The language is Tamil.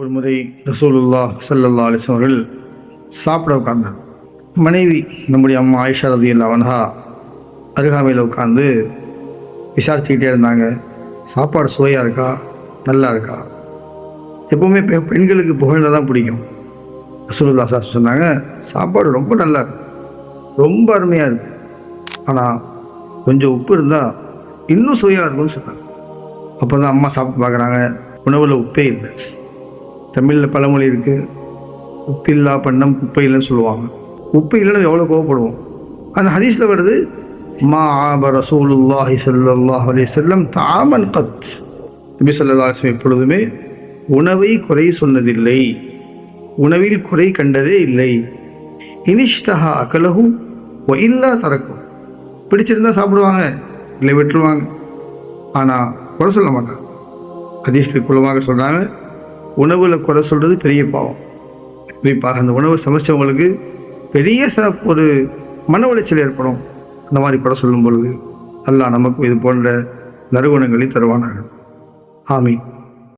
ஒரு முறை ரசூலுல்லாஹ் ஸல்லல்லாஹு அலைஹி வஸல்லம் அவர்கள் சாப்பிட உட்கார்ந்தாங்க. மனைவி நம்முடைய அம்மா ஆயிஷா ரலியல்லாஹு அன்ஹா அருகாமையில் உட்கார்ந்து விசாரிச்சுக்கிட்டே இருந்தாங்க. சாப்பாடு சுவையாக இருக்கா, நல்லா இருக்கா? எப்போவுமே பெண்களுக்கு புகழ்ந்தால் தான் பிடிக்கும். ரசூலுல்லாஹ் ஸல்லல்லாஹு அலைஹி வஸல்லம் சொன்னாங்க, சாப்பாடு ரொம்ப நல்லா இருக்கு, ரொம்ப அருமையாக இருக்குது, ஆனால் கொஞ்சம் உப்பு இருந்தால் இன்னும் சுவையாக இருக்கும்னு சொன்னாங்க. அப்போ தான் அம்மா சாப்பிட்டு பார்க்குறாங்க, உணவில் உப்பே இல்லை. தமிழில் பழமொழி இருக்குது, உப்பில்லா பண்ணம் குப்பை இல்லைன்னு சொல்லுவாங்க. உப்பு இல்லைன்னு எவ்வளோ கோவப்படுவோம். அந்த ஹதீஸில் வருது, மா ஆப ரசூலுல்லாஹி ஸல்லல்லாஹு அலைஹி வஸல்லம் தஆமன் கத். நபி ஸல்லல்லாஹு அலைஹி வஸல்லம் எப்பொழுதுமே உணவை குறை சொன்னதில்லை, உணவில் குறை கண்டதே இல்லை. இனிஷ்தஹா அகலஹு வ இல்லா தரக்கும். பிடிச்சிருந்தா சாப்பிடுவாங்க, இல்லை விட்டுருவாங்க, ஆனால் குறை சொல்ல மாட்டாங்க. ஹதீஸில் குலமாக சொல்கிறாங்க, உணவில் குறை சொல்கிறது பெரிய பாவம். குறிப்பாக அந்த உணவை சமைச்சவங்களுக்கு பெரிய ஒரு மன உளைச்சல் ஏற்படும். அந்த மாதிரி குறை சொல்லும் பொழுது அல்லாஹ் நமக்கு இது போன்ற நறுகுணங்களை தருவானாக. ஆமீன்.